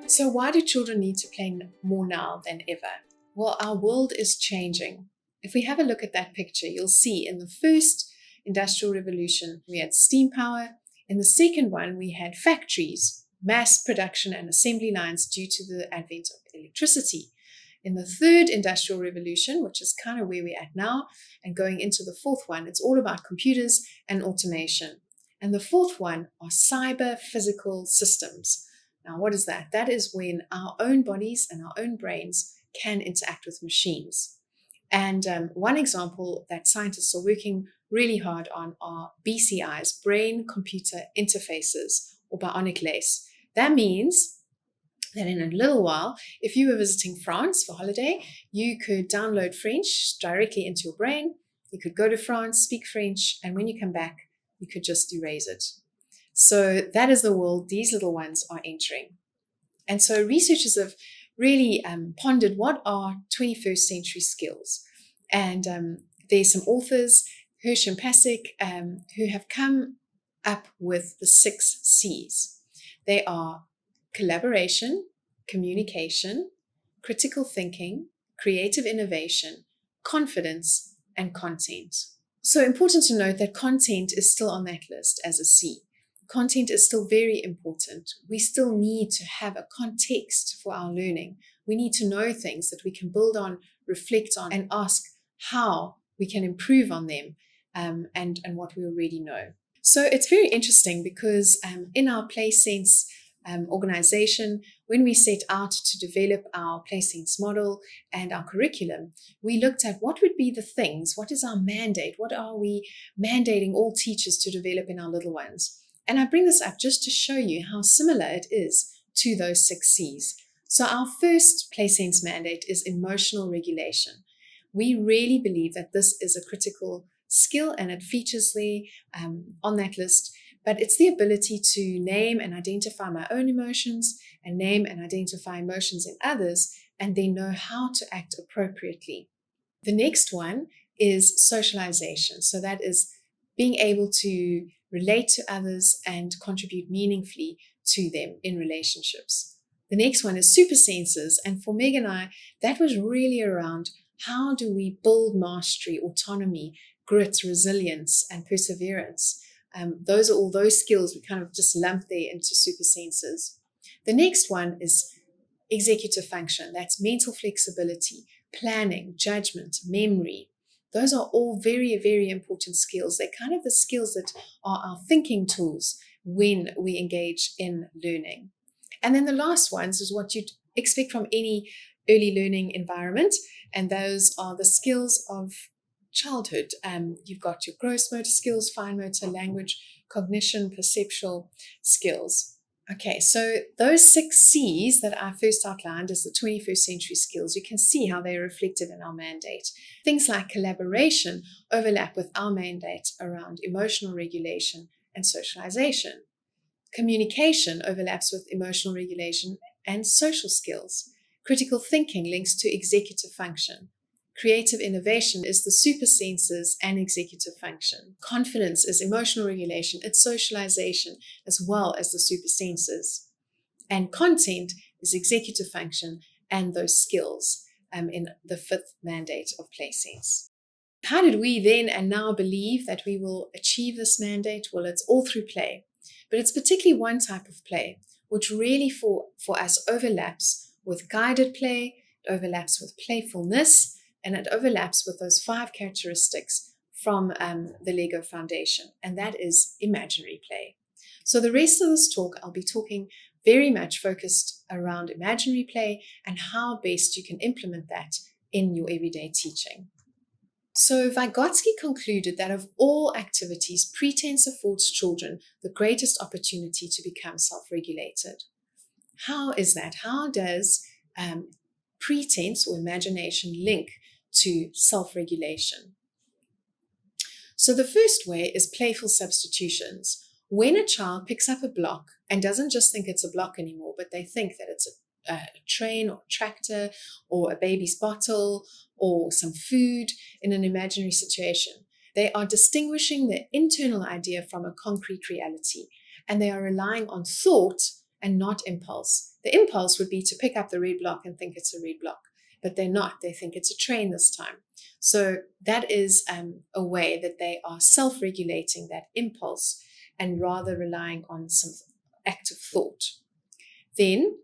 So why do children need to play more now than ever? Well, our world is changing. If we have a look at that picture, you'll see in the first industrial revolution, we had steam power. In the second one, we had factories, mass production and assembly lines due to the advent of electricity. In the third industrial revolution, which is kind of where we're at now, and going into the fourth one, it's all about computers and automation. And the fourth one are cyber physical systems. Now, what is that? That is when our own bodies and our own brains can interact with machines. And one example that scientists are working really hard on are BCIs, brain-computer interfaces, or bionic lace. That means that in a little while, if you were visiting France for holiday, you could download French directly into your brain. You could go to France, speak French, and when you come back, you could just erase it. So that is the world these little ones are entering. And so researchers have really pondered what are 21st century skills. And there's some authors, Hirsch and Pasek, who have come up with the 6 C's. They are collaboration, communication, critical thinking, creative innovation, confidence, and content. So important to note that content is still on that list as a C. Content is still very important. We still need to have a context for our learning. We need to know things that we can build on, reflect on, and ask how we can improve on them and what we already know. So it's very interesting because in our PlaySense organization, when we set out to develop our PlaySense model and our curriculum, we looked at what would be the things, what is our mandate, what are we mandating all teachers to develop in our little ones. And I bring this up just to show you how similar it is to those 6 C's. So our first PlaySense mandate is emotional regulation. We really believe that this is a critical skill and it features there on that list, but it's the ability to name and identify my own emotions and name and identify emotions in others and then know how to act appropriately. The next one is socialization. So that is being able to relate to others and contribute meaningfully to them in relationships. The next one is super senses. And for Meg and I, that was really around how do we build mastery, autonomy, grit, resilience, and perseverance. Those are all those skills we kind of just lump there into super senses. The next one is executive function. That's mental flexibility, planning, judgment, memory. Those are all very, very important skills. They're kind of the skills that are our thinking tools when we engage in learning. And then the last ones is what you'd expect from any early learning environment. And those are the skills of childhood. You've got your gross motor skills, fine motor, language, cognition, perceptual skills. Okay, so those 6 C's that I first outlined as the 21st century skills, you can see how they're reflected in our mandate. Things like collaboration overlap with our mandate around emotional regulation and socialization. Communication overlaps with emotional regulation and social skills. Critical thinking links to executive function. Creative innovation is the super senses and executive function. Confidence is emotional regulation, it's socialization, as well as the super senses. And content is executive function and those skills in the 5th mandate of PlaySense. How did we then and now believe that we will achieve this mandate? Well, it's all through play, but it's particularly one type of play, which really for us overlaps with guided play, it overlaps with playfulness, and it overlaps with those 5 characteristics from the Lego Foundation, and that is imaginary play. So the rest of this talk, I'll be talking very much focused around imaginary play and how best you can implement that in your everyday teaching. So Vygotsky concluded that of all activities, pretense affords children the greatest opportunity to become self-regulated. How is that? How does pretense or imagination link to self-regulation? So the first way is playful substitutions. When a child picks up a block and doesn't just think it's a block anymore, but they think that it's a train or a tractor or a baby's bottle or some food in an imaginary situation, they are distinguishing the internal idea from a concrete reality, and they are relying on thought and not impulse. The impulse would be to pick up the red block and think it's a red block, but they're not. They think it's a train this time. So that is a way that they are self-regulating that impulse and rather relying on some active thought. Then,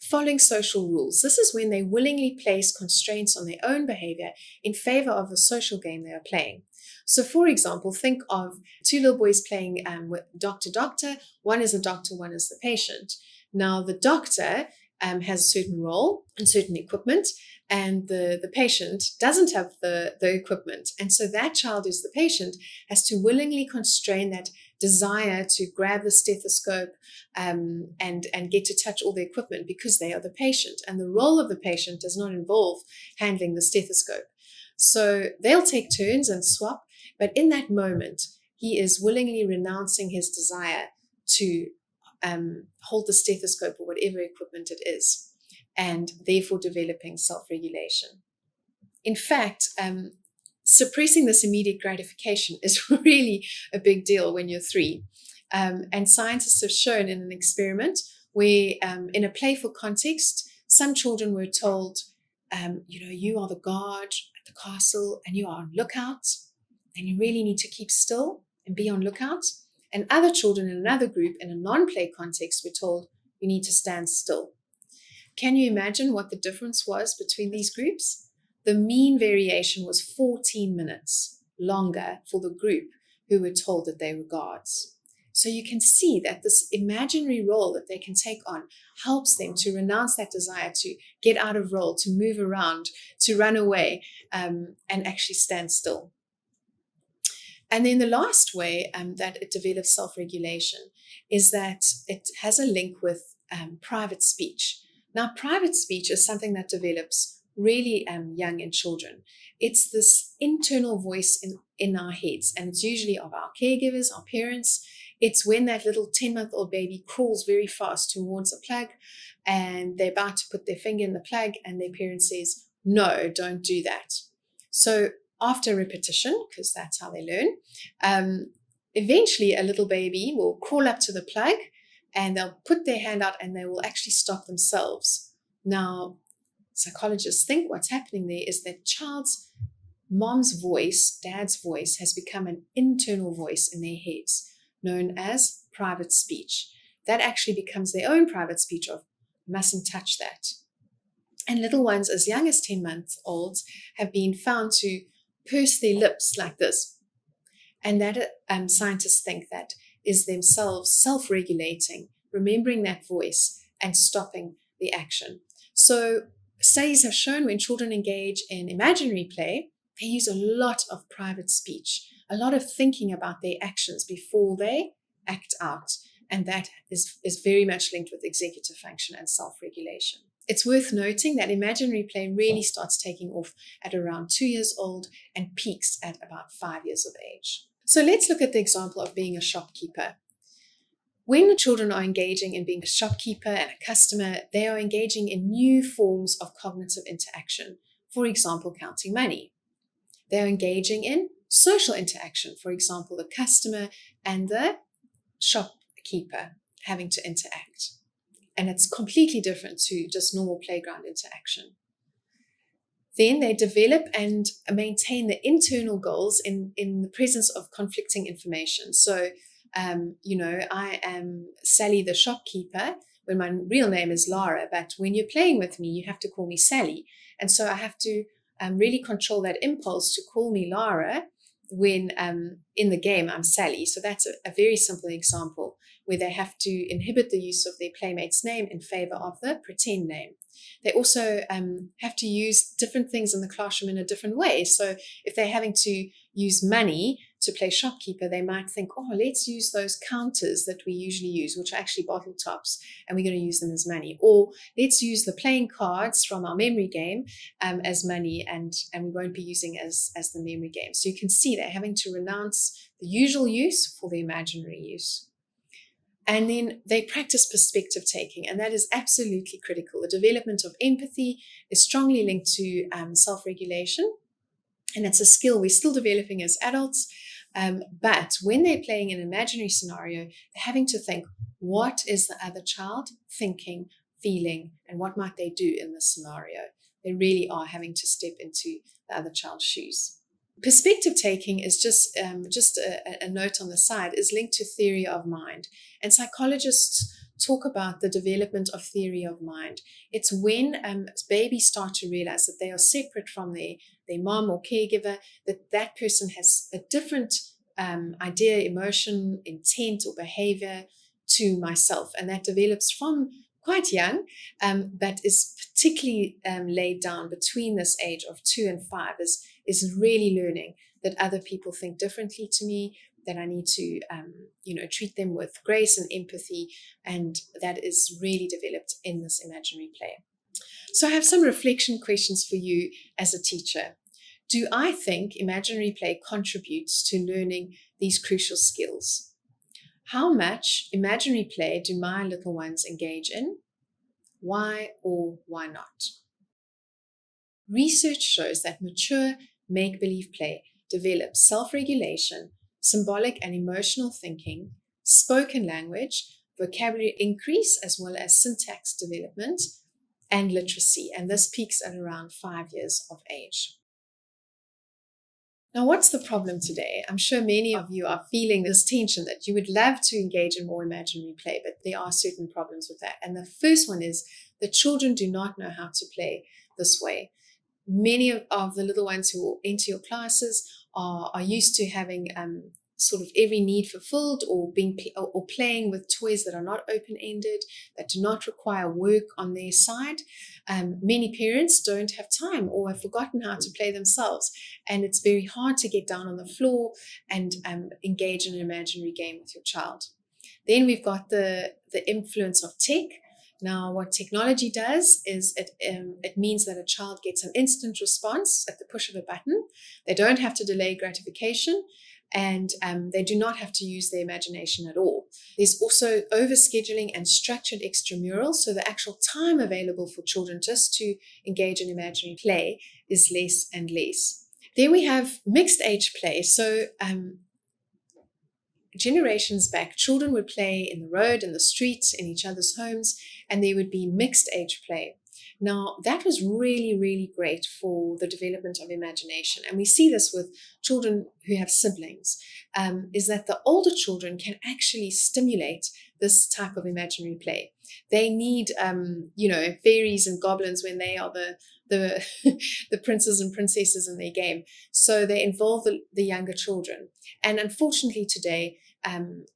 following social rules. This is when they willingly place constraints on their own behavior in favor of the social game they are playing. So, for example, think of two little boys playing with doctor. One is a doctor, one is the patient. Now, the doctor has a certain role and certain equipment, and the patient doesn't have the equipment. And so that child who's the patient has to willingly constrain that desire to grab the stethoscope and get to touch all the equipment because they are the patient. And the role of the patient does not involve handling the stethoscope. So they'll take turns and swap, but in that moment, he is willingly renouncing his desire to hold the stethoscope or whatever equipment it is, and therefore developing self-regulation. In fact, suppressing this immediate gratification is really a big deal when you're 3. And scientists have shown in an experiment where in a playful context, some children were told, you are the guard at the castle and you are on lookout and you really need to keep still and be on lookout. And other children in another group in a non-play context were told, you need to stand still. Can you imagine what the difference was between these groups? The mean variation was 14 minutes longer for the group who were told that they were guards. So you can see that this imaginary role that they can take on helps them to renounce that desire to get out of role, to move around, to run away, and actually stand still. And then the last way that it develops self-regulation is that it has a link with private speech. Now, private speech is something that develops really young in children. It's this internal voice in our heads, and it's usually of our caregivers, our parents. It's when that little 10-month-old baby crawls very fast towards a plug and they're about to put their finger in the plug and their parent says, no, don't do that. So after repetition, because that's how they learn, eventually a little baby will crawl up to the plug and they'll put their hand out and they will actually stop themselves. Now, psychologists think what's happening there is that child's mom's voice, dad's voice, has become an internal voice in their heads, known as private speech. That actually becomes their own private speech of, mustn't touch that. And little ones as young as 10-month-olds have been found to purse their lips like this. And that scientists think that is themselves self-regulating, remembering that voice and stopping the action. So studies have shown when children engage in imaginary play, they use a lot of private speech, a lot of thinking about their actions before they act out. And that is very much linked with executive function and self-regulation. It's worth noting that imaginary play really starts taking off at around 2 years old and peaks at about 5 years of age. So let's look at the example of being a shopkeeper. When children are engaging in being a shopkeeper and a customer, they are engaging in new forms of cognitive interaction. For example, counting money. They are engaging in social interaction. For example, the customer and the shopkeeper having to interact. And it's completely different to just normal playground interaction. Then they develop and maintain the internal goals in the presence of conflicting information. So, I am Sally the shopkeeper when my real name is Lara, but when you're playing with me, you have to call me Sally. And so I have to really control that impulse to call me Lara when in the game I'm Sally. So that's a very simple example where they have to inhibit the use of their playmate's name in favor of the pretend name. They also have to use different things in the classroom in a different way. So if they're having to use money to play shopkeeper, they might think, let's use those counters that we usually use, which are actually bottle tops, and we're going to use them as money. Or let's use the playing cards from our memory game as money, and we won't be using as the memory game. So you can see they're having to renounce the usual use for the imaginary use. And then they practice perspective taking, and that is absolutely critical. The development of empathy is strongly linked to self-regulation, and it's a skill we're still developing as adults. But when they're playing an imaginary scenario, they're having to think, what is the other child thinking feeling, and what might they do in this scenario. They really are having to step into the other child's shoes. Perspective taking is just a note on the side, is linked to theory of mind. And psychologists talk about the development of theory of mind. It's when babies start to realize that they are separate from their mom or caregiver, that person has a different idea, emotion, intent, or behavior to myself. And that develops from quite young, but is particularly laid down between this age of 2 and 5, is really learning that other people think differently to me, that I need to treat them with grace and empathy, and that is really developed in this imaginary play. So I have some reflection questions for you as a teacher. Do I think imaginary play contributes to learning these crucial skills? How much imaginary play do my little ones engage in? Why or why not? Research shows that mature make-believe play develops self-regulation, symbolic and emotional thinking, spoken language, vocabulary increase, as well as syntax development and literacy. And this peaks at around 5 years of age. Now, what's the problem today? I'm sure many of you are feeling this tension that you would love to engage in more imaginary play, but there are certain problems with that. And the first one is that children do not know how to play this way. Many of the little ones who enter your classes are used to having sort of every need fulfilled, or playing with toys that are not open-ended, that do not require work on their side. Many parents don't have time or have forgotten how to play themselves, and it's very hard to get down on the floor and engage in an imaginary game with your child. Then we've got the influence of tech. Now, what technology does is it means that a child gets an instant response at the push of a button. They don't have to delay gratification, and they do not have to use their imagination at all. There's also overscheduling and structured extramurals, so the actual time available for children just to engage in imaginary play is less and less. Then we have mixed age play. So generations back, children would play in the road, in the streets, in each other's homes, and there would be mixed age play. Now, that was really, really great for the development of imagination. And we see this with children who have siblings, is that the older children can actually stimulate this type of imaginary play. They need, fairies and goblins when they are the princes and princesses in their game. So they involve the younger children. And unfortunately today,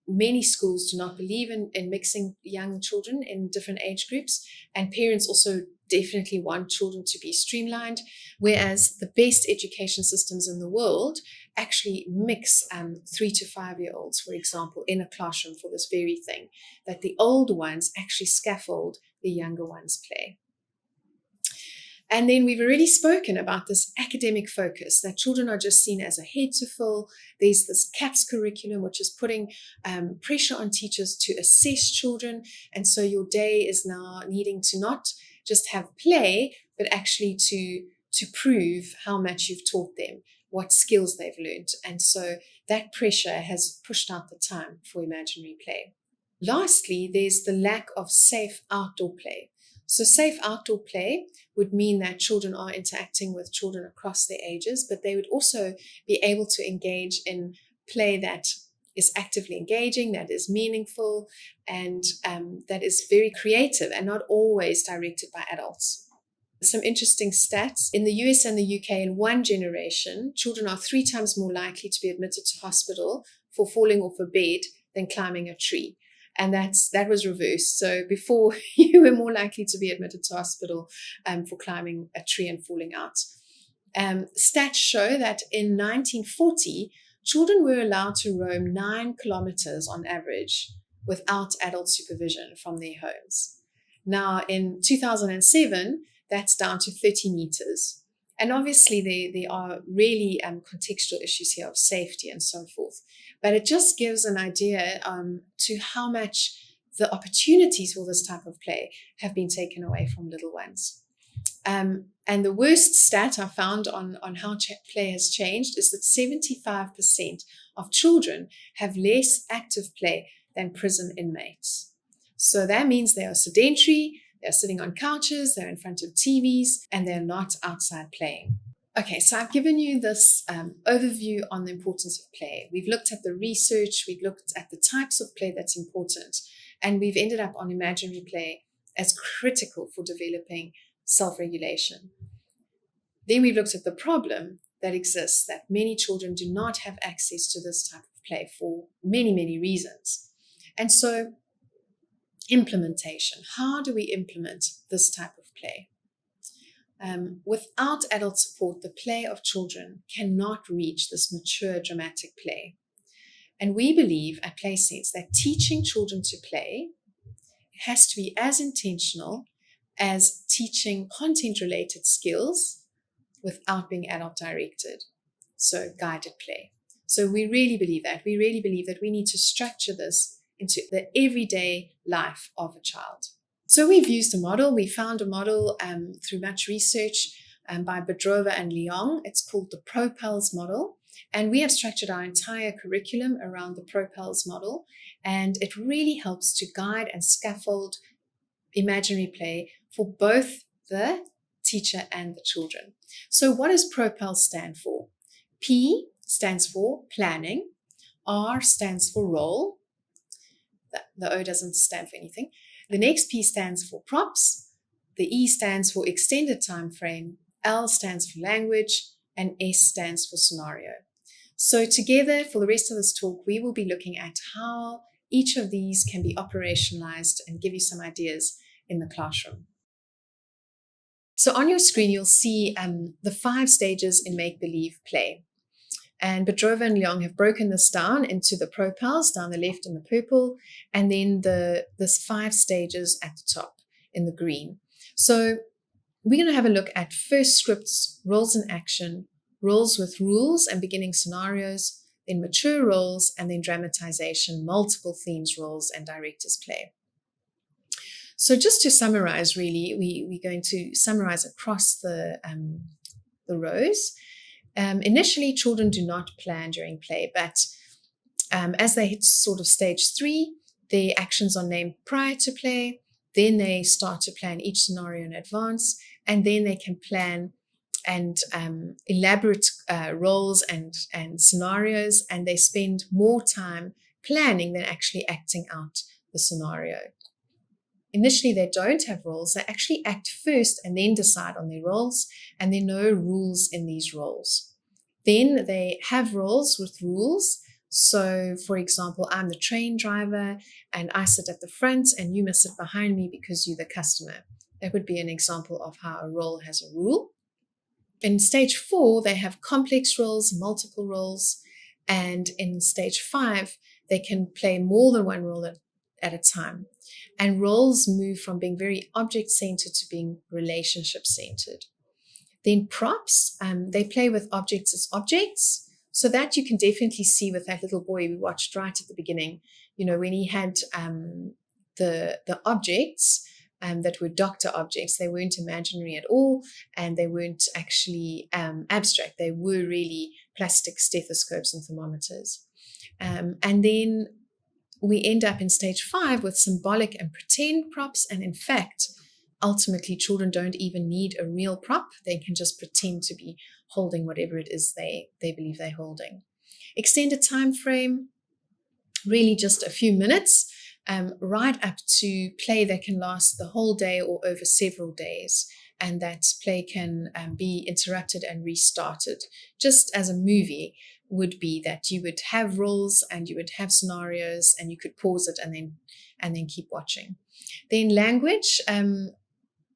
many schools do not believe in mixing young children in different age groups, and parents also definitely want children to be streamlined, whereas the best education systems in the world actually mix 3 to 5 year olds, for example, in a classroom for this very thing, that the older ones actually scaffold the younger ones' play. And then we've already spoken about this academic focus, that children are just seen as a head to fill. There's this CAPS curriculum, which is putting pressure on teachers to assess children. And so your day is now needing to not just have play, but actually to prove how much you've taught them, what skills they've learned. And so that pressure has pushed out the time for imaginary play. Lastly, there's the lack of safe outdoor play. So safe outdoor play would mean that children are interacting with children across their ages, but they would also be able to engage in play that is actively engaging, that is meaningful, and that is very creative and not always directed by adults. Some interesting stats. In the US and the UK, in one generation, children are 3 times more likely to be admitted to hospital for falling off a bed than climbing a tree. And that was reversed. So before, you were more likely to be admitted to hospital for climbing a tree and falling out. Stats show that in 1940, children were allowed to roam 9 kilometers on average without adult supervision from their homes. Now, in 2007, that's down to 30 meters. And obviously, there are really contextual issues here of safety and so forth. But it just gives an idea to how much the opportunities for this type of play have been taken away from little ones. And the worst stat I found on how play has changed is that 75% of children have less active play than prison inmates. So that means they are sedentary, They're sitting on couches, they're in front of TVs, and they're not outside playing. Okay, so I've given you this overview on the importance of play. We've looked at the research, we've looked at the types of play that's important, and we've ended up on imaginary play as critical for developing self-regulation. Then we've looked at the problem that exists, that many children do not have access to this type of play for many, many reasons. And so, implementation. How do we implement this type of play? Without adult support, the play of children cannot reach this mature, dramatic play. And we believe at PlaySense that teaching children to play has to be as intentional as teaching content-related skills without being adult-directed, so guided play. So we really believe that. We really believe that we need to structure this into the everyday life of a child. So we've used a model. We found a model through much research by Bedrova and Leong. It's called the Propels model. And we have structured our entire curriculum around the Propels model. And it really helps to guide and scaffold imaginary play for both the teacher and the children. So what does Propels stand for? P stands for planning. R stands for role. The O doesn't stand for anything. The next P stands for props, the E stands for extended time frame, L stands for language, and S stands for scenario. So together, for the rest of this talk, we will be looking at how each of these can be operationalized and give you some ideas in the classroom. So on your screen, you'll see the 5 stages in make-believe play. And Bedrova and Leong have broken this down into the Propels down the left in the purple, and then this 5 stages at the top in the green. So we're going to have a look at first scripts, roles in action, roles with rules and beginning scenarios, then mature roles, and then dramatization, multiple themes, roles, and director's play. So just to summarize, really, we're going to summarize across the rows. Initially, children do not plan during play, but as they hit sort of stage 3, their actions are named prior to play. Then they start to plan each scenario in advance, and then they can plan and elaborate roles and scenarios, and they spend more time planning than actually acting out the scenario. Initially, they don't have roles. They actually act first and then decide on their roles, and there are no rules in these roles. Then they have roles with rules. So, for example, I'm the train driver, and I sit at the front, and you must sit behind me because you're the customer. That would be an example of how a role has a rule. In stage 4, they have complex roles, multiple roles, and in stage 5, they can play more than one role at a time. And roles move from being very object-centered to being relationship-centered. Then props, they play with objects as objects. So that you can definitely see with that little boy we watched right at the beginning. You know, when he had the objects that were doctor objects, they weren't imaginary at all, and they weren't actually abstract. They were really plastic stethoscopes and thermometers. And then we end up in stage 5 with symbolic and pretend props. And in fact, ultimately, children don't even need a real prop. They can just pretend to be holding whatever it is they believe they're holding. Extended time frame, really just a few minutes, right up to play that can last the whole day or over several days. And that play can be interrupted and restarted, just as a movie would be, that you would have roles and you would have scenarios and you could pause it and then keep watching. Then language,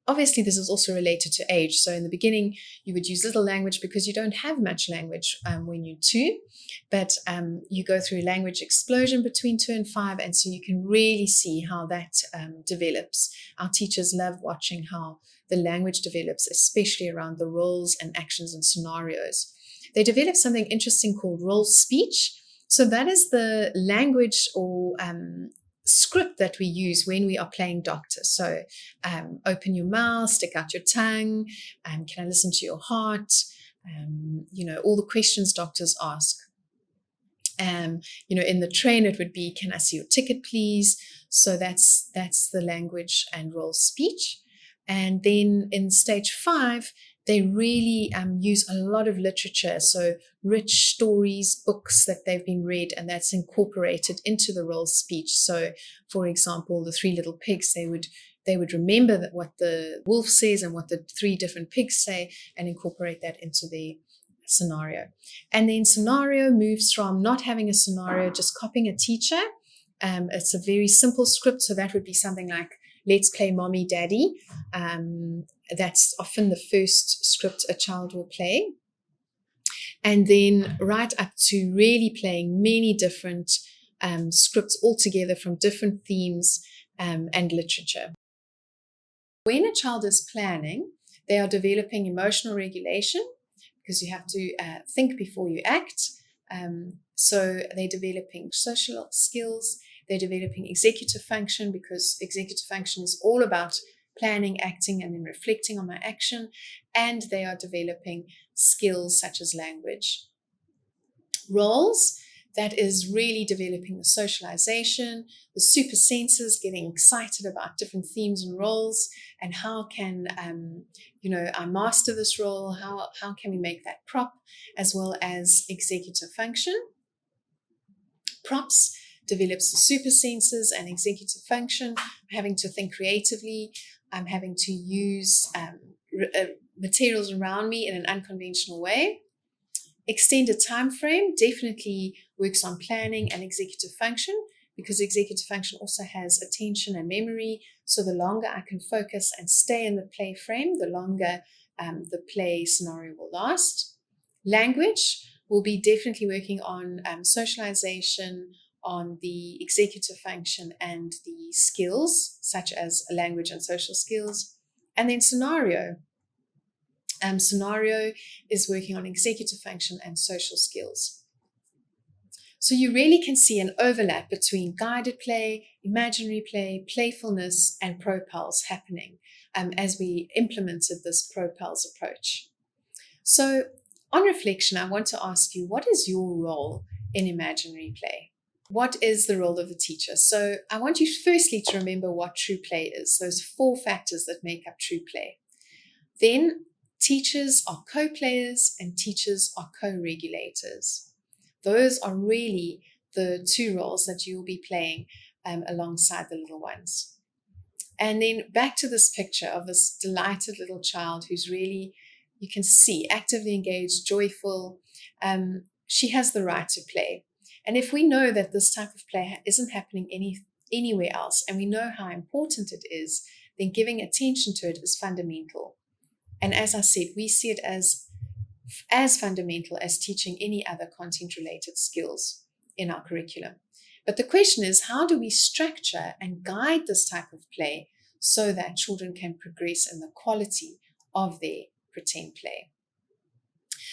obviously this is also related to age. So in the beginning, you would use little language because you don't have much language when you're 2, but you go through a language explosion between 2 and 5, and so you can really see how that develops. Our teachers love watching how the language develops, especially around the roles and actions and scenarios. They develop something interesting called role speech. So that is the language or script that we use when we are playing doctor. So open your mouth, stick out your tongue, can I listen to your heart? All the questions doctors ask. In the train, it would be, "Can I see your ticket, please?" So that's the language and role speech. And then in stage 5, they really use a lot of literature, so rich stories, books that they've been read, and that's incorporated into the role speech. So, for example, the 3 little pigs, they would remember that what the wolf says and what the 3 different pigs say, and incorporate that into the scenario. And then scenario moves from not having a scenario, just copying a teacher. It's a very simple script, so that would be something like, "Let's play Mommy Daddy." That's often the first script a child will play. And then right up to really playing many different scripts all together from different themes and literature. When a child is planning, they are developing emotional regulation, because you have to think before you act. So they're developing social skills. They're developing executive function, because executive function is all about planning, acting, and then reflecting on my action. And they are developing skills such as language. Roles, that is really developing the socialization, the super senses, getting excited about different themes and roles, and how can I master this role, how can we make that prop, as well as executive function. Props develops the super senses and executive function. I'm having to think creatively. I'm having to use materials around me in an unconventional way. Extended time frame definitely works on planning and executive function, because executive function also has attention and memory. So the longer I can focus and stay in the play frame, the longer the play scenario will last. Language will be definitely working on socialization, on the executive function and the skills, such as language and social skills. And then scenario. Scenario is working on executive function and social skills. So you really can see an overlap between guided play, imaginary play, playfulness, and ProPals happening as we implemented this ProPals approach. So on reflection, I want to ask you, what is your role in imaginary play? What is the role of the teacher? So I want you firstly to remember what true play is, those 4 factors that make up true play. Then teachers are co-players and teachers are co-regulators. Those are really the 2 roles that you will be playing alongside the little ones. And then back to this picture of this delighted little child who's really, you can see, actively engaged, joyful. She has the right to play. And if we know that this type of play isn't happening anywhere else, and we know how important it is, then giving attention to it is fundamental. And as I said, we see it as fundamental as teaching any other content-related skills in our curriculum. But the question is, how do we structure and guide this type of play so that children can progress in the quality of their pretend play?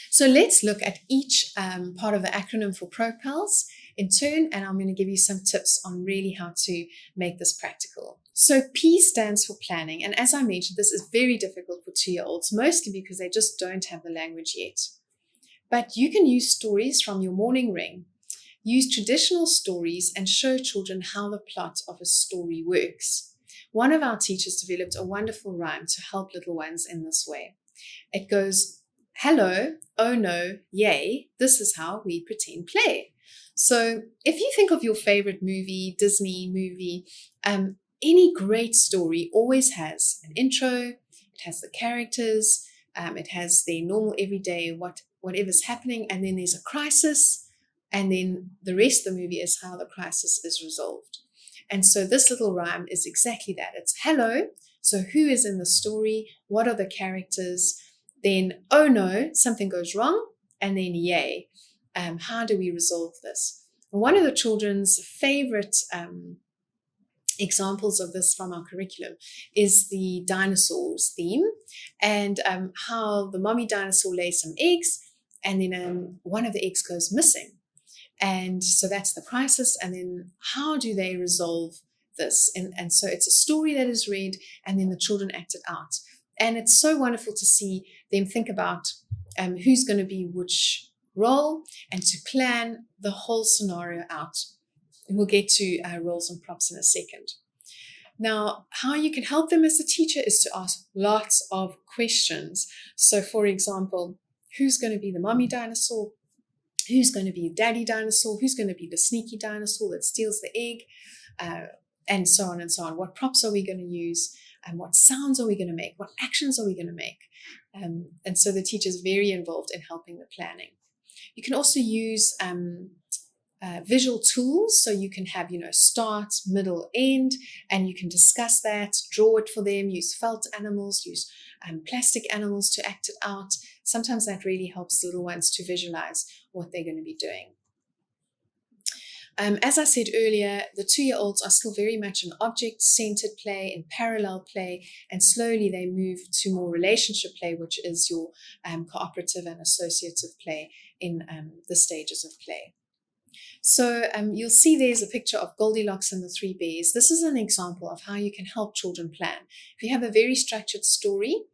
So let's look at each part of the acronym for ProPals in turn, and I'm going to give you some tips on really how to make this practical. So P stands for planning, and as I mentioned, this is very difficult for 2-year-olds, mostly because they just don't have the language yet. But you can use stories from your morning ring. Use traditional stories and show children how the plot of a story works. One of our teachers developed a wonderful rhyme to help little ones in this way. It goes, "Hello, oh no, yay, this is how we pretend play." So if you think of your favorite movie, Disney movie, any great story always has an intro, it has the characters, it has their normal everyday whatever's happening, and then there's a crisis, and then the rest of the movie is how the crisis is resolved. And so this little rhyme is exactly that. It's hello, so who is in the story, what are the characters, then oh no, something goes wrong, and then yay, how do we resolve this? One of the children's favorite examples of this from our curriculum is the dinosaurs theme, and how the mommy dinosaur lays some eggs, and then one of the eggs goes missing. And so that's the crisis, and then how do they resolve this? And so it's a story that is read, and then the children act it out. And it's so wonderful to see them think about who's going to be which role and to plan the whole scenario out. And we'll get to roles and props in a second. Now, how you can help them as a teacher is to ask lots of questions. So, for example, who's going to be the mommy dinosaur? Who's going to be daddy dinosaur? Who's going to be the sneaky dinosaur that steals the egg? And so on and so on. What props are we going to use? And what sounds are we going to make? What actions are we going to make? And so the teacher is very involved in helping the planning. You can also use visual tools, so you can have, start, middle, end, and you can discuss that, draw it for them, use felt animals, use plastic animals to act it out. Sometimes that really helps little ones to visualize what they're going to be doing. As I said earlier, the 2-year-olds are still very much in object-centered play, in parallel play, and slowly they move to more relationship play, which is your cooperative and associative play in the stages of play. So you'll see there's a picture of Goldilocks and the 3 Bears. This is an example of how you can help children plan. If you have a very structured story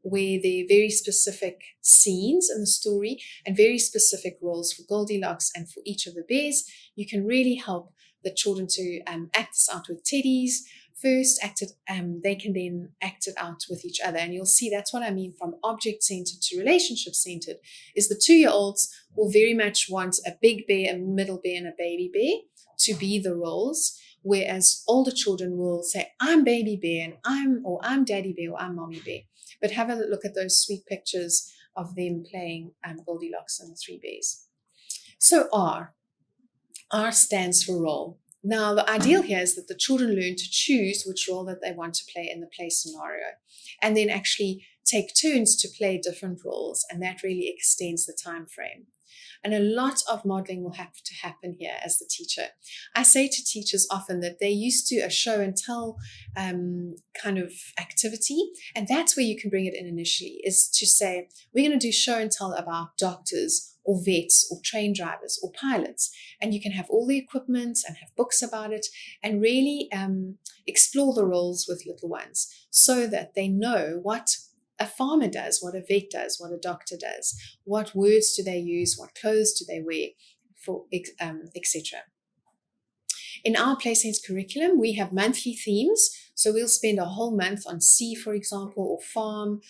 where there are very specific scenes in the story and very specific roles for Goldilocks and for each of the bears, you can really help the children to act this out with teddies. First, they can then act it out with each other. And you'll see that's what I mean from object-centered to relationship-centered, is the 2-year-olds will very much want a big bear, a middle bear, and a baby bear to be the roles, whereas older children will say, I'm baby bear, and I'm daddy bear, or I'm mommy bear. But have a look at those sweet pictures of them playing Goldilocks and the 3 Bears. So R stands for role. Now, the ideal here is that the children learn to choose which role that they want to play in the play scenario, and then actually take turns to play different roles, and that really extends the time frame. And a lot of modeling will have to happen here as the teacher. I say to teachers often that they're used to a show and tell kind of activity, and that's where you can bring it in initially, is to say, we're going to do show and tell about doctors or vets or train drivers or pilots. And you can have all the equipment and have books about it and really explore the roles with little ones so that they know what a farmer does, what a vet does, what a doctor does, what words do they use, what clothes do they wear, etc. In our Play Sense curriculum, we have monthly themes. So we'll spend a whole month on sea, for example, or farm,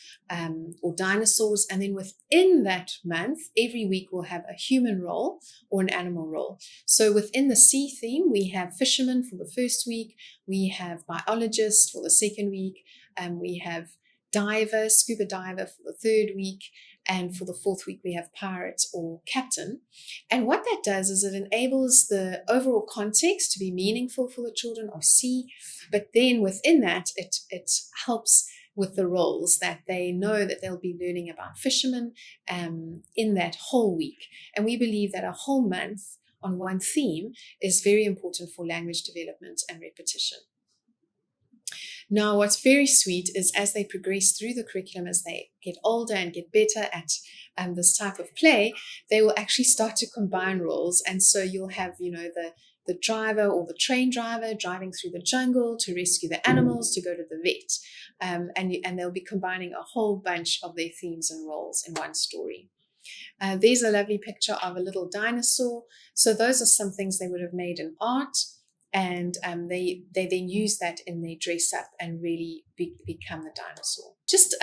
or dinosaurs. And then within that month, every week we'll have a human role or an animal role. So within the sea theme, we have fisherman for the first week. We have biologist for the second week. We have scuba diver for the third week. And for the fourth week, we have pirate or captain. And what that does is it enables the overall context to be meaningful for the children of sea. But then within that, it helps with the roles that they know that they'll be learning about fishermen in that whole week. And we believe that a whole month on one theme is very important for language development and repetition. Now, what's very sweet is as they progress through the curriculum, as they get older and get better at this type of play, they will actually start to combine roles. And so you'll have, the driver or the train driver driving through the jungle to rescue the animals, to go to the vet. And they'll be combining a whole bunch of their themes and roles in one story. There's a lovely picture of a little dinosaur. So those are some things they would have made in art. And they then use that in their dress up and really become the dinosaur. Just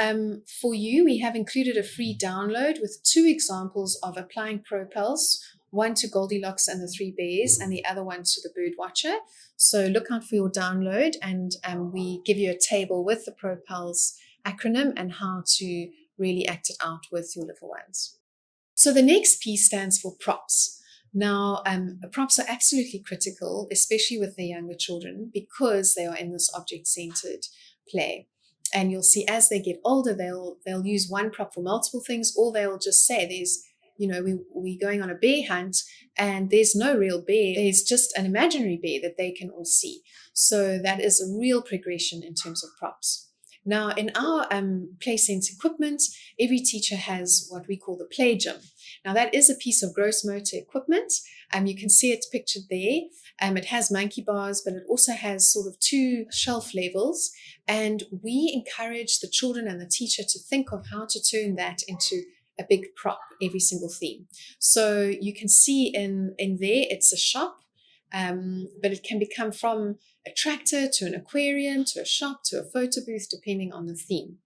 for you, we have included a free download with 2 examples of applying propels, one to Goldilocks and the 3 Bears and the other one to the Bird Watcher. So look out for your download, and we give you a table with the propels acronym and how to really act it out with your little ones. So the next P stands for props. Now, props are absolutely critical, especially with the younger children, because they are in this object-centered play. And you'll see as they get older, they'll use one prop for multiple things, or they'll just say we're going on a bear hunt and there's no real bear. There's just an imaginary bear that they can all see. So that is a real progression in terms of props. Now, in our Play Sense equipment, every teacher has what we call the play gym. Now, that is a piece of gross motor equipment. You can see it pictured there. It has monkey bars, but it also has sort of 2 shelf levels. And we encourage the children and the teacher to think of how to turn that into a big prop every single theme. So you can see in there, it's a shop, but it can become from a tractor to an aquarium to a shop to a photo booth, depending on the theme.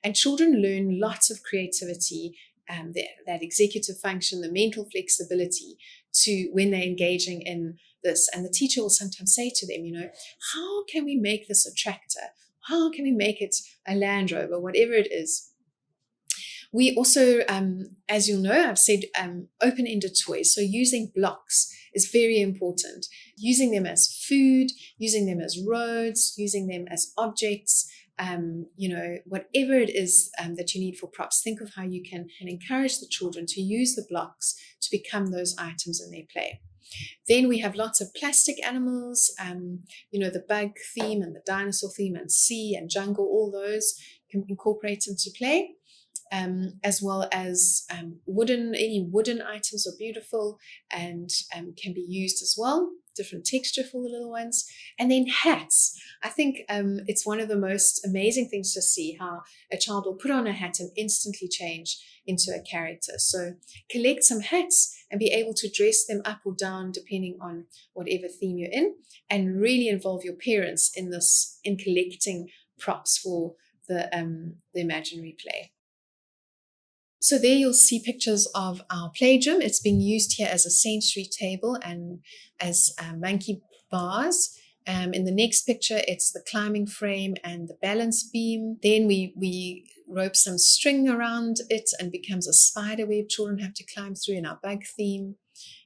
And children learn lots of creativity, that executive function, the mental flexibility to when they're engaging in this. And the teacher will sometimes say to them, how can we make this a tractor? How can we make it a Land Rover, whatever it is? We also, as you'll know, I've said open-ended toys. So using blocks is very important. Using them as food, using them as roads, using them as objects, whatever it is that you need for props. Think of how you can encourage the children to use the blocks to become those items in their play. Then we have lots of plastic animals, the bug theme and the dinosaur theme and sea and jungle, all those can incorporate into play. As well as any wooden items are beautiful and can be used as well. Different texture for the little ones. And then hats. I think it's one of the most amazing things to see how a child will put on a hat and instantly change into a character. So collect some hats and be able to dress them up or down depending on whatever theme you're in, and really involve your parents in collecting props for the imaginary play. So there you'll see pictures of our play gym. It's being used here as a sensory table and as monkey bars. In the next picture, it's the climbing frame and the balance beam. Then we rope some string around it and becomes a spider web children have to climb through in our bug theme.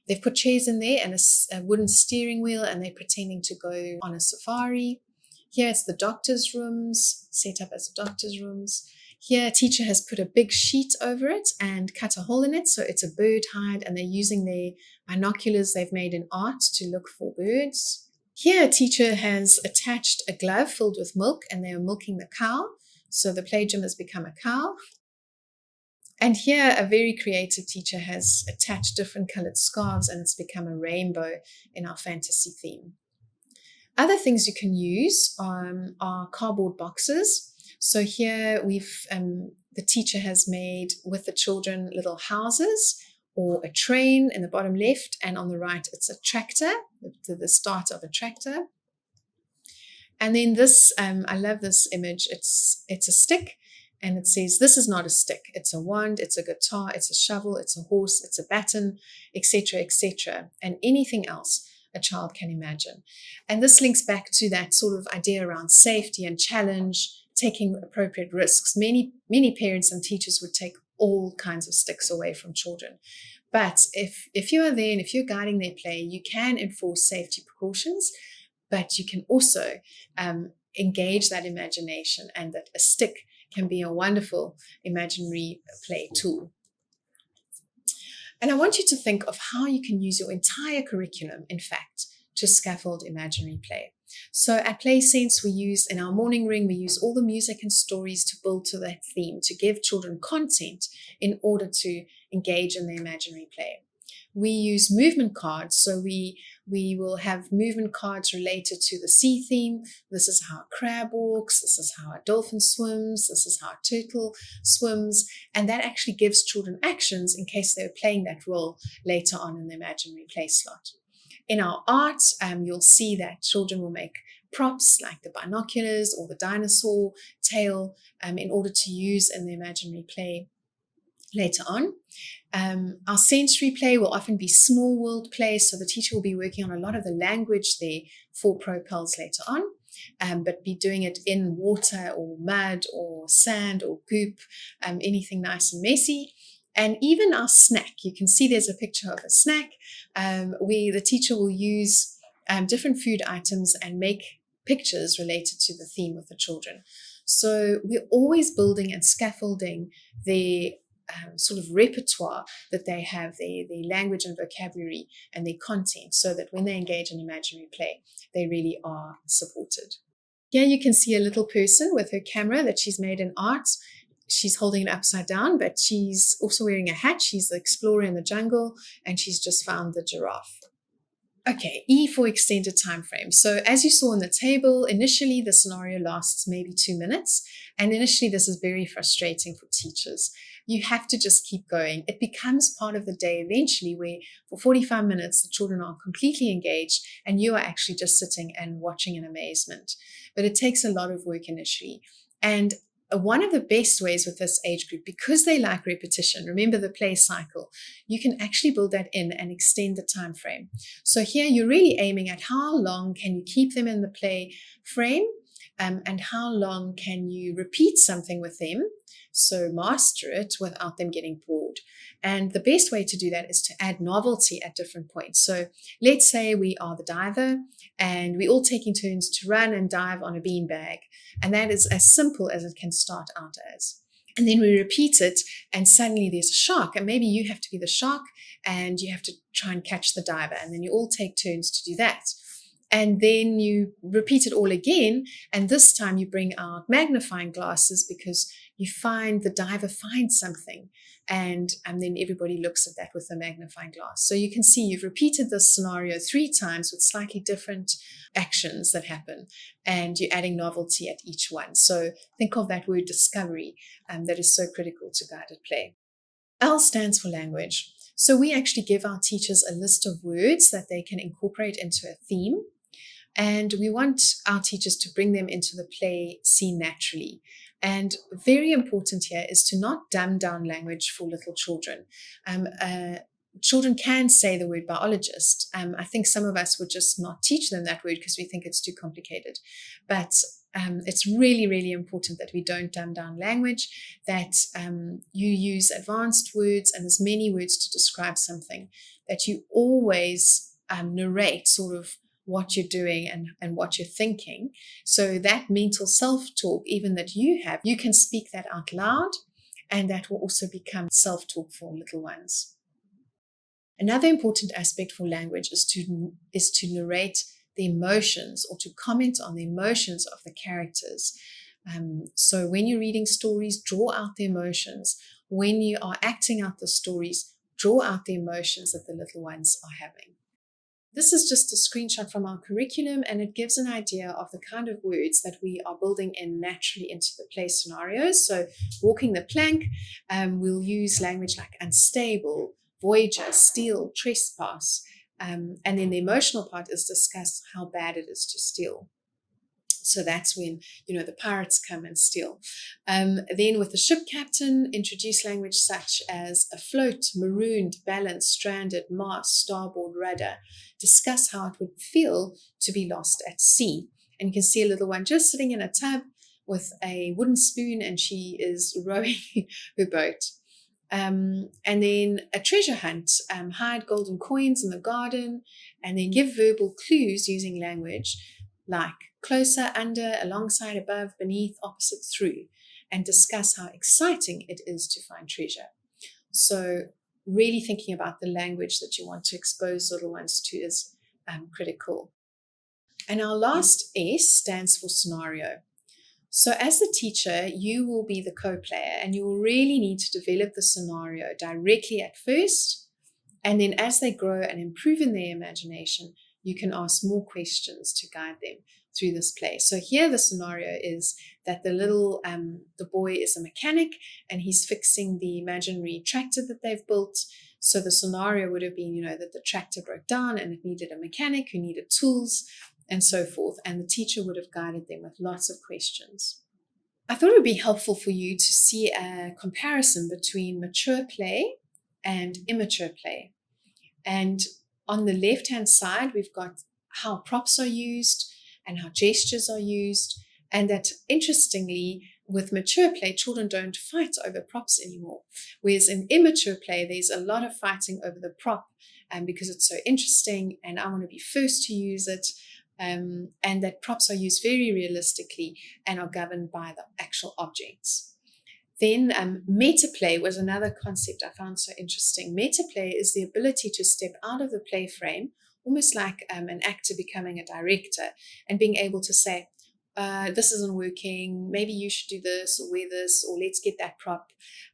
They've put chairs in there and a wooden steering wheel, and they're pretending to go on a safari. Here it's the doctor's rooms, set up as doctor's rooms. Here, a teacher has put a big sheet over it and cut a hole in it, so it's a bird hide, and they're using their binoculars they've made in art to look for birds. Here, a teacher has attached a glove filled with milk, and they are milking the cow, so the play gym has become a cow. And here, a very creative teacher has attached different colored scarves, and it's become a rainbow in our fantasy theme. Other things you can use are cardboard boxes. So here the teacher has made with the children little houses or a train in the bottom left, and on the right it's a tractor, the start of a tractor. And then this, I love this image. It's a stick, and it says, this is not a stick. It's a wand, it's a guitar, it's a shovel, it's a horse, it's a baton, etc., etc., and anything else a child can imagine. And this links back to that sort of idea around safety and challenge, taking appropriate risks. Many parents and teachers would take all kinds of sticks away from children. But if you are there and if you're guiding their play, you can enforce safety precautions, but you can also engage that imagination, and that a stick can be a wonderful imaginary play tool. And I want you to think of how you can use your entire curriculum, in fact, to scaffold imaginary play. So at Play Sense, in our morning ring, we use all the music and stories to build to that theme, to give children content in order to engage in the imaginary play. We use movement cards, so we will have movement cards related to the sea theme. This is how a crab walks, this is how a dolphin swims, this is how a turtle swims, and that actually gives children actions in case they're playing that role later on in the imaginary play slot. In our art, you'll see that children will make props like the binoculars or the dinosaur tail in order to use in the imaginary play later on. Our sensory play will often be small world play, so the teacher will be working on a lot of the language there for propels later on, but be doing it in water or mud or sand or goop, anything nice and messy. And even our snack, you can see there's a picture of a snack. The teacher will use different food items and make pictures related to the theme with the children. So we're always building and scaffolding the sort of repertoire that they have, their language and vocabulary and their content, so that when they engage in imaginary play, they really are supported. Here you can see a little person with her camera that she's made in art. She's holding it upside down, but she's also wearing a hat. She's the explorer in the jungle, and she's just found the giraffe. Okay, E for extended time frame. So as you saw on the table, initially the scenario lasts maybe 2 minutes, and initially this is very frustrating for teachers. you have to just keep going. It becomes part of the day eventually, where for 45 minutes, the children are completely engaged and you are actually just sitting and watching in amazement. But it takes a lot of work initially. And one of the best ways with this age group, because they like repetition, remember the play cycle, you can actually build that in and extend the time frame. So here you're really aiming at how long can you keep them in the play frame, and how long can you repeat something with them, so master it without them getting bored. And the best way to do that is to add novelty at different points. So let's say we are the diver and we're all taking turns to run and dive on a beanbag. And that is as simple as it can start out as. And then we repeat it and suddenly there's a shark, and maybe you have to be the shark and you have to try and catch the diver, and then you all take turns to do that. And then you repeat it all again, and this time you bring out magnifying glasses because you find the diver finds something, and then everybody looks at that with a magnifying glass. So you can see you've repeated this scenario 3 times with slightly different actions that happen, and you're adding novelty at each one. So think of that word discovery, that is so critical to guided play. L stands for language. So we actually give our teachers a list of words that they can incorporate into a theme. And we want our teachers to bring them into the play scene naturally. And very important here is to not dumb down language for little children. Children can say the word biologist. I think some of us would just not teach them that word because we think it's too complicated. But it's really, really important that we don't dumb down language, that you use advanced words and as many words to describe something, that you always narrate sort of what you're doing and what you're thinking. So that mental self-talk, even that you have, you can speak that out loud, and that will also become self-talk for little ones. Another important aspect for language is to narrate the emotions, or to comment on the emotions of the characters. So when you're reading stories, draw out the emotions. When you are acting out the stories, draw out the emotions that the little ones are having. This is just a screenshot from our curriculum, and it gives an idea of the kind of words that we are building in naturally into the play scenarios. So walking the plank, we'll use language like unstable, voyager, steal, trespass. And then the emotional part is discuss how bad it is to steal. So that's when, the pirates come and steal. Then with the ship captain, introduce language such as afloat, marooned, balanced, stranded, mast, starboard, rudder. Discuss how it would feel to be lost at sea. And you can see a little one just sitting in a tub with a wooden spoon, and she is rowing her boat. And then a treasure hunt, hide golden coins in the garden, and then give verbal clues using language like closer, under, alongside, above, beneath, opposite, through, and discuss how exciting it is to find treasure. So really thinking about the language that you want to expose little ones to is critical. And our last S stands for scenario. So as the teacher, you will be the co-player, and you will really need to develop the scenario directly at first. And then as they grow and improve in their imagination, you can ask more questions to guide them through this play. So here the scenario is that the boy is a mechanic and he's fixing the imaginary tractor that they've built. So the scenario would have been, that the tractor broke down and it needed a mechanic who needed tools and so forth. And the teacher would have guided them with lots of questions. I thought it would be helpful for you to see a comparison between mature play and immature play. And on the left-hand side, we've got how props are used and how gestures are used. And that, interestingly, with mature play, children don't fight over props anymore. Whereas in immature play, there's a lot of fighting over the prop because it's so interesting and I want to be first to use it. And that props are used very realistically and are governed by the actual objects. Then metaplay was another concept I found so interesting. Metaplay is the ability to step out of the play frame, almost like an actor becoming a director, and being able to say, this isn't working, maybe you should do this or wear this, or let's get that prop.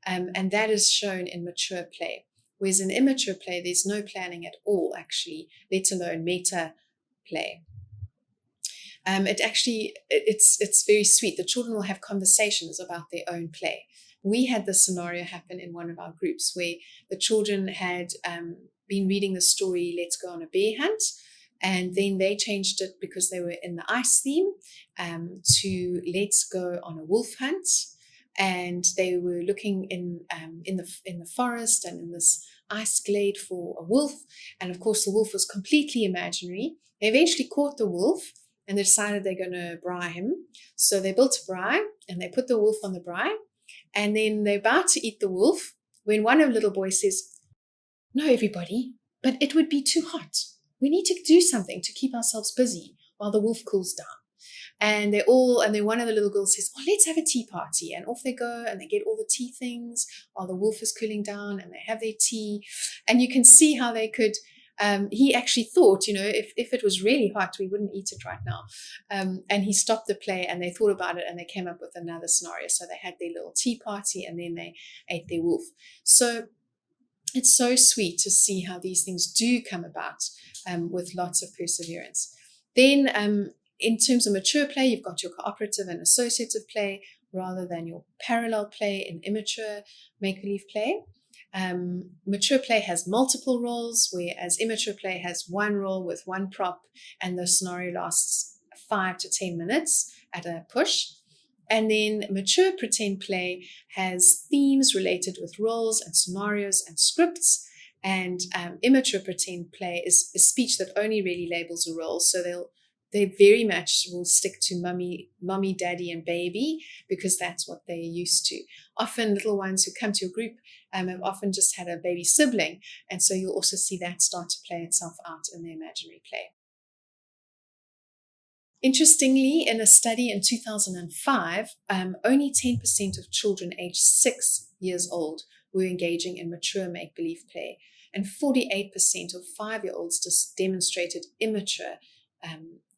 And that is shown in mature play. Whereas in immature play, there's no planning at all, actually, let alone meta play. It's very sweet. The children will have conversations about their own play we had this scenario happen in one of our groups where the children had been reading the story Let's Go on a Bear Hunt, and then they changed it because they were in the ice theme to Let's Go on a Wolf Hunt. And they were looking in the forest and in this ice glade for a wolf. And of course, the wolf was completely imaginary. They eventually caught the wolf and they decided they're going to braai him. So they built a braai and they put the wolf on the braai. And then they're about to eat the wolf when one of the little boys says, "No, everybody, but it would be too hot. We need to do something to keep ourselves busy while the wolf cools down." And then one of the little girls says, "Oh, let's have a tea party." And off they go and they get all the tea things while the wolf is cooling down and they have their tea. And you can see how they could, he actually thought, if it was really hot, we wouldn't eat it right now. And he stopped the play and they thought about it and they came up with another scenario. So they had their little tea party and then they ate their wolf. So it's so sweet to see how these things do come about with lots of perseverance. Then in terms of mature play, you've got your cooperative and associative play rather than your parallel play in immature make-believe play. Mature play has multiple roles, whereas immature play has one role with one prop and the scenario lasts 5 to 10 minutes at a push. And then mature pretend play has themes related with roles and scenarios and scripts. And immature pretend play is speech that only really labels a role. So they very much will stick to mummy, daddy, and baby because that's what they're used to. Often little ones who come to your group have often just had a baby sibling. And so you'll also see that start to play itself out in the imaginary play. Interestingly, in a study in 2005, only 10% of children aged 6 years old were engaging in mature make-believe play, and 48% of 5-year-olds just demonstrated immature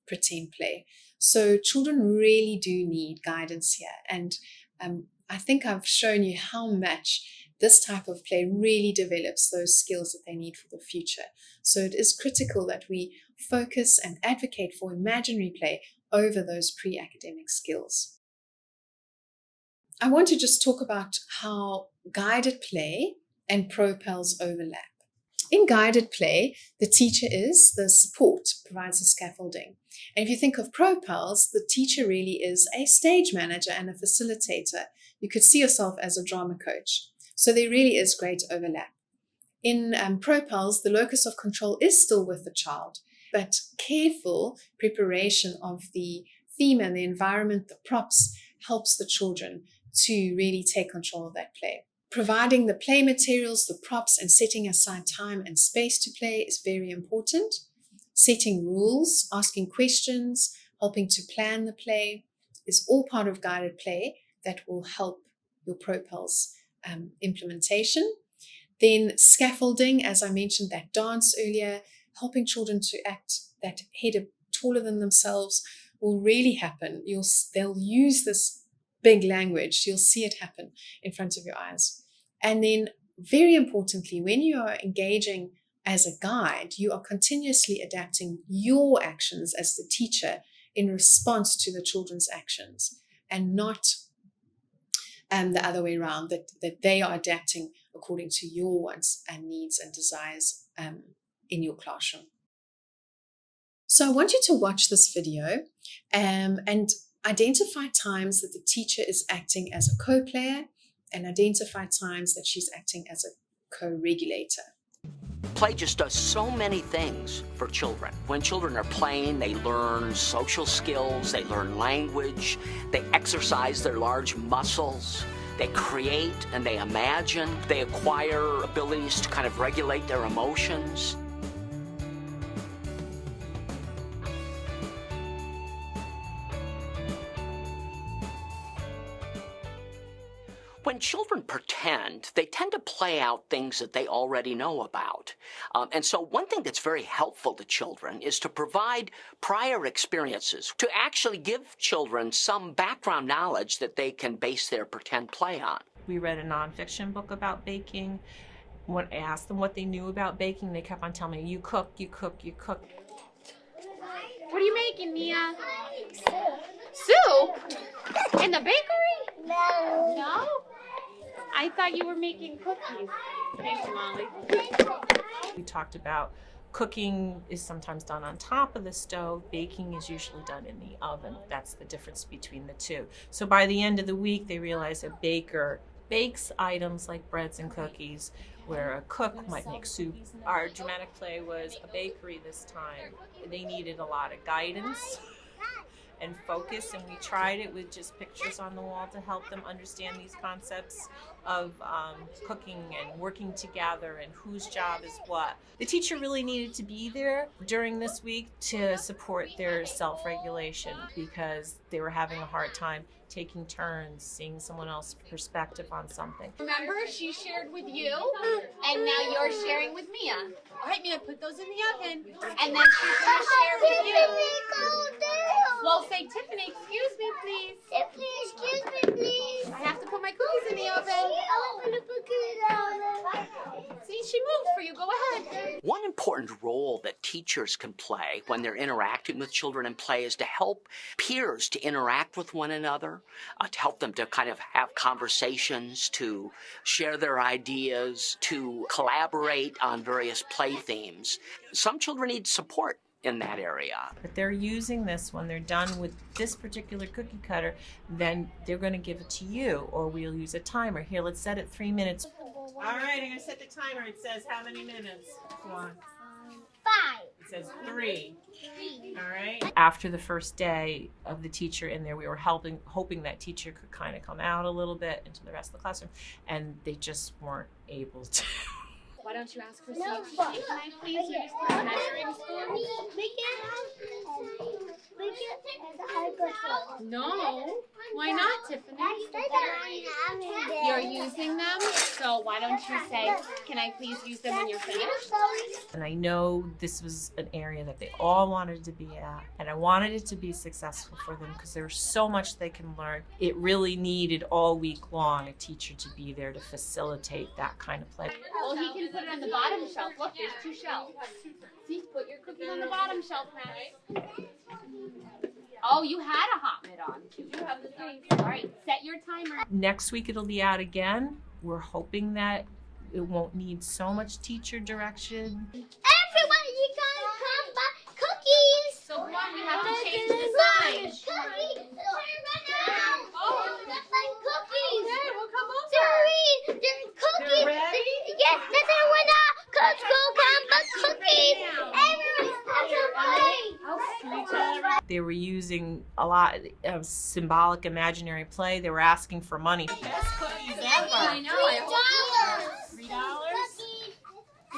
pretend play. So children really do need guidance here. And I think I've shown you how much this type of play really develops those skills that they need for the future. So it is critical that we focus and advocate for imaginary play over those pre-academic skills. I want to just talk about how guided play and propels overlap. In guided play, the teacher is the support, provides the scaffolding. And if you think of propels, the teacher really is a stage manager and a facilitator. You could see yourself as a drama coach. So there really is great overlap. In propels, the locus of control is still with the child, but careful preparation of the theme and the environment, the props, helps the children to really take control of that play. Providing the play materials, the props, and setting aside time and space to play is very important. Setting rules, asking questions, helping to plan the play is all part of guided play that will help your propels implementation. Then scaffolding, as I mentioned, that dance earlier, helping children to act that head taller than themselves will really happen. They'll use this big language. You'll see it happen in front of your eyes. And then very importantly, when you are engaging as a guide, you are continuously adapting your actions as the teacher in response to the children's actions, and not the other way around, that they are adapting according to your wants and needs and desires in your classroom. So I want you to watch this video and identify times that the teacher is acting as a co-player and identify times that she's acting as a co-regulator. Play just does so many things for children. When children are playing, they learn social skills, they learn language, they exercise their large muscles, they create and they imagine, they acquire abilities to kind of regulate their emotions. When children pretend, they tend to play out things that they already know about. And so one thing that's very helpful to children is to provide prior experiences, to actually give children some background knowledge that they can base their pretend play on. We read a nonfiction book about baking. When I asked them what they knew about baking, they kept on telling me, you cook, you cook, you cook. What are you making, Mia? Soup. Soup? In the bakery? No. No? I thought you were making cookies. Thanks, Molly. We talked about cooking is sometimes done on top of the stove. Baking is usually done in the oven. That's the difference between the two. So by the end of the week, they realize a baker bakes items like breads and cookies, where a cook might make soup. Our dramatic play was a bakery this time. They needed a lot of guidance and focus, and we tried it with just pictures on the wall to help them understand these concepts of cooking and working together and whose job is what. The teacher really needed to be there during this week to support their self-regulation because they were having a hard time taking turns, seeing someone else's perspective on something. Remember, she shared with you, and now you're sharing with Mia. All right, Mia, put those in the oven, and then she's going to share with you. Well, say, Tiffany, excuse me, please. Tiffany, excuse me, please. I have to put my cookies in the oven. I want to put cookies in the oven. See, she moved for you. Go ahead. One important role that teachers can play when they're interacting with children in play is to help peers to interact with one another, to help them to kind of have conversations, to share their ideas, to collaborate on various play themes. Some children need support in that area. But they're using this when they're done with this particular cookie cutter, then they're going to give it to you, or we'll use a timer. Here, let's set it 3 minutes. All right, I'm going to set the timer. It says how many minutes? Go on. 5. It says 3. All right. After the first day of the teacher in there, we were hoping that teacher could kind of come out a little bit into the rest of the classroom, and they just weren't able to. Why don't you ask her to No, can I please use the measuring spoon? No. Why not, Tiffany? You're using them, so why don't you say, can I please use them when you're finished? And I know this was an area that they all wanted to be at, and I wanted it to be successful for them because there's so much they can learn. It really needed all week long a teacher to be there to facilitate that kind of play. Well, he can put it on the bottom shelf. Look, there's 2 shelves. See, put your cookies on the bottom shelf, Max. Oh, you had a hot mitt on, too. You have the thing. All right, set your timer. Next week it'll be out again. We're hoping that it won't need so much teacher direction. Everyone, you gotta come buy cookies. So come on, we have to change the sign. Cookies. Turn around. Oh, Nothing cookies. okay, we'll come over. Sorry, there's cookies. You're ready? Yes, that's when Coach will come buy cookies. Everyone's They were using a lot of symbolic imaginary play. They were asking for money. Best cookies ever. I know. $3. $3?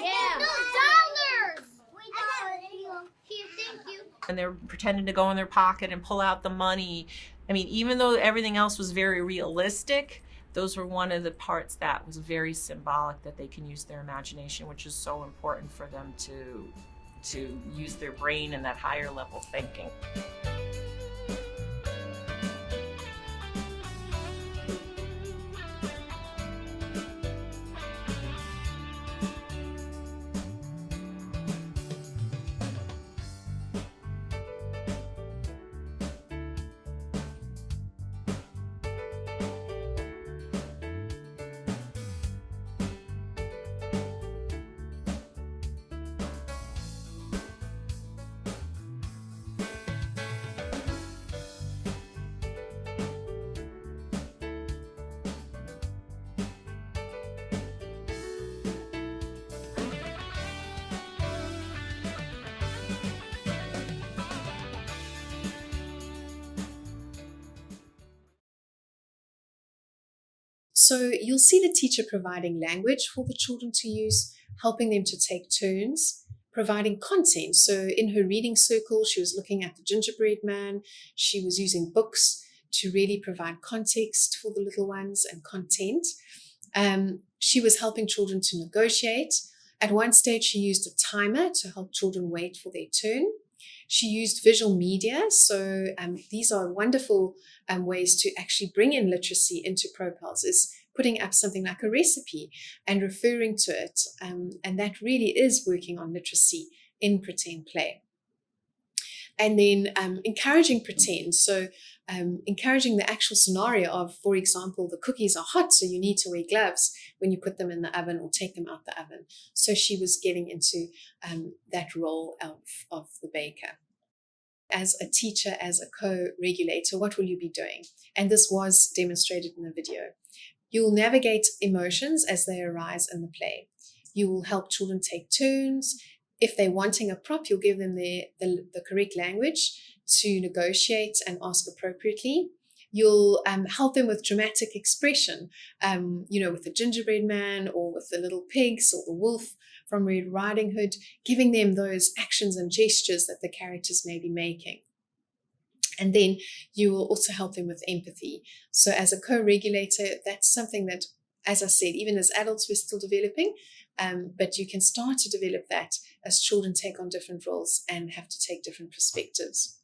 Yeah. No, $. Here, thank you. And they're pretending to go in their pocket and pull out the money. I mean, even though everything else was very realistic, those were one of the parts that was very symbolic, that they can use their imagination, which is so important for them to use their brain and that higher level thinking. So you'll see the teacher providing language for the children to use, helping them to take turns, providing content. So in her reading circle, she was looking at the gingerbread man. She was using books to really provide context for the little ones and content. She was helping children to negotiate. At one stage, she used a timer to help children wait for their turn. She used visual media. So these are wonderful ways to actually bring in literacy into Propels, is putting up something like a recipe and referring to it. And that really is working on literacy in pretend play. And then encouraging pretend. So encouraging the actual scenario of, for example, the cookies are hot, so you need to wear gloves when you put them in the oven or take them out the oven. So she was getting into that role of the baker. As a teacher, as a co-regulator, what will you be doing? And this was demonstrated in the video. You'll navigate emotions as they arise in the play. You will help children take turns. If they're wanting a prop, you'll give them the correct language to negotiate and ask appropriately. You'll help them with dramatic expression, with the gingerbread man or with the little pigs or the wolf from Red Riding Hood, giving them those actions and gestures that the characters may be making. And then you will also help them with empathy. So as a co-regulator, that's something that, as I said, even as adults, we're still developing, but you can start to develop that as children take on different roles and have to take different perspectives.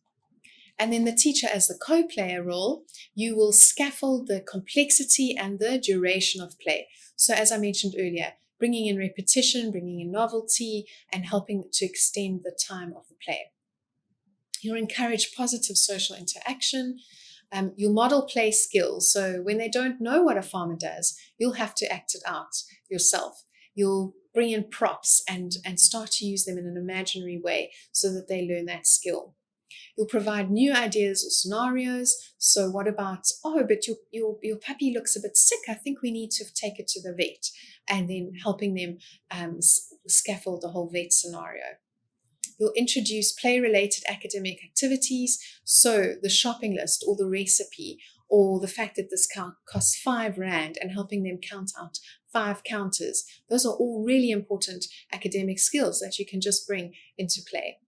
And then the teacher as the co-player role, you will scaffold the complexity and the duration of play. So as I mentioned earlier, bringing in repetition, bringing in novelty, and helping to extend the time of the play. You'll encourage positive social interaction. You'll model play skills. So when they don't know what a farmer does, you'll have to act it out yourself. You'll bring in props and start to use them in an imaginary way so that they learn that skill. You'll provide new ideas or scenarios. So what about, but your puppy looks a bit sick. I think we need to take it to the vet. And then helping them scaffold the whole vet scenario. You'll introduce play-related academic activities. So the shopping list or the recipe or the fact that this costs R5 and helping them count out 5 counters. Those are all really important academic skills that you can just bring into play.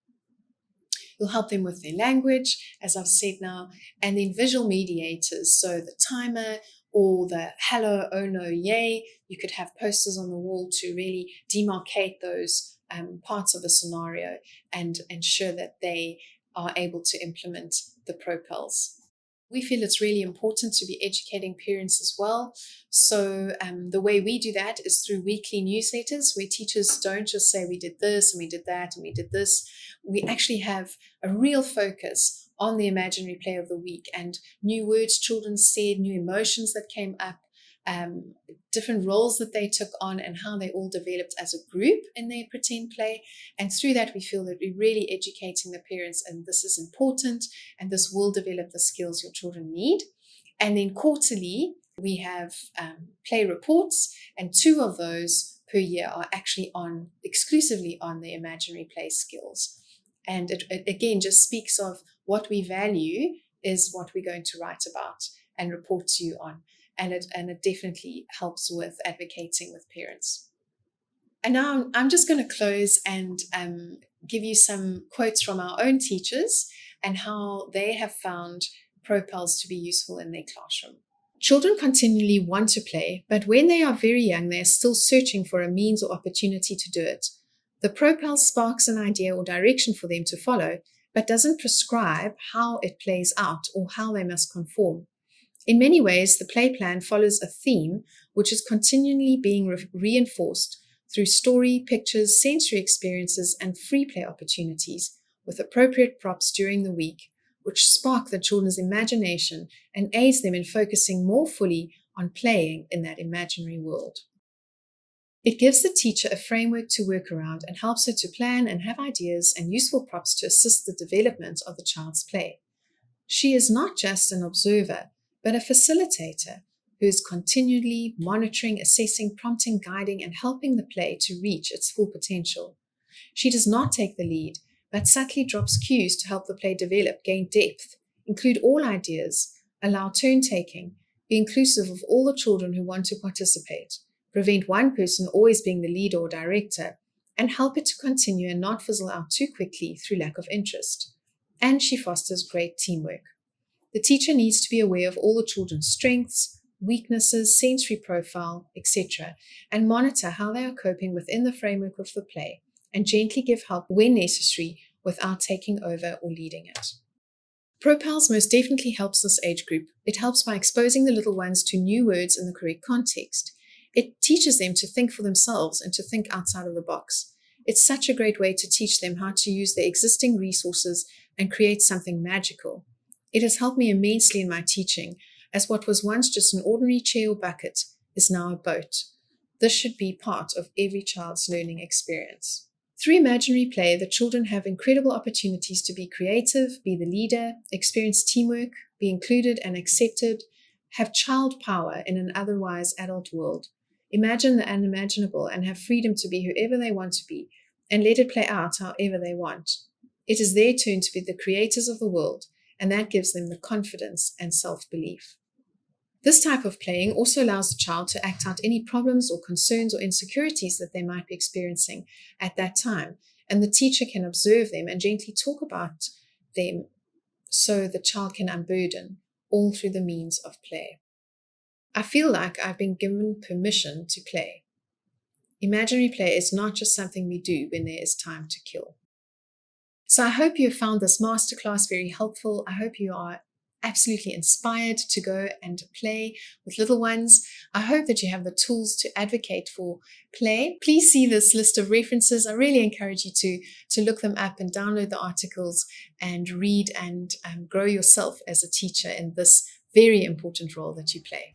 You'll help them with their language, as I've said now, and then visual mediators. So the timer or the hello, oh no, yay. You could have posters on the wall to really demarcate those parts of a scenario and ensure that they are able to implement the propels. We feel it's really important to be educating parents as well. So the way we do that is through weekly newsletters where teachers don't just say we did this and we did that and we did this. We actually have a real focus on the imaginary play of the week and new words children said, new emotions that came up, different roles that they took on and how they all developed as a group in their pretend play. And through that, we feel that we're really educating the parents and this is important and this will develop the skills your children need. And then quarterly, we have play reports and 2 of those per year are actually exclusively on the imaginary play skills. And it again just speaks of what we value is what we're going to write about and report to you on. And it definitely helps with advocating with parents. And now I'm just going to close and give you some quotes from our own teachers and how they have found propels to be useful in their classroom. Children continually want to play, but when they are very young, they are still searching for a means or opportunity to do it. The propel sparks an idea or direction for them to follow, but doesn't prescribe how it plays out or how they must conform. In many ways, the play plan follows a theme which is continually being reinforced through story, pictures, sensory experiences, and free play opportunities with appropriate props during the week, which spark the children's imagination and aids them in focusing more fully on playing in that imaginary world. It gives the teacher a framework to work around and helps her to plan and have ideas and useful props to assist the development of the child's play. She is not just an observer, but a facilitator who is continually monitoring, assessing, prompting, guiding, and helping the play to reach its full potential. She does not take the lead, but subtly drops cues to help the play develop, gain depth, include all ideas, allow turn-taking, be inclusive of all the children who want to participate, prevent one person always being the leader or director, and help it to continue and not fizzle out too quickly through lack of interest. And she fosters great teamwork. The teacher needs to be aware of all the children's strengths, weaknesses, sensory profile, etc., and monitor how they are coping within the framework of the play, and gently give help when necessary without taking over or leading it. Propels most definitely helps this age group. It helps by exposing the little ones to new words in the correct context. It teaches them to think for themselves and to think outside of the box. It's such a great way to teach them how to use their existing resources and create something magical. It has helped me immensely in my teaching, as what was once just an ordinary chair or bucket is now a boat. This should be part of every child's learning experience. Through imaginary play, the children have incredible opportunities to be creative, be the leader, experience teamwork, be included and accepted, have child power in an otherwise adult world, imagine the unimaginable and have freedom to be whoever they want to be, and let it play out however they want. It is their turn to be the creators of the world, and that gives them the confidence and self-belief. This type of playing also allows the child to act out any problems or concerns or insecurities that they might be experiencing at that time, and the teacher can observe them and gently talk about them so the child can unburden, all through the means of play. I feel like I've been given permission to play. Imaginary play is not just something we do when there is time to kill. So I hope you found this masterclass very helpful. I hope you are absolutely inspired to go and play with little ones. I hope that you have the tools to advocate for play. Please see this list of references. I really encourage you to look them up and download the articles and read and grow yourself as a teacher in this very important role that you play.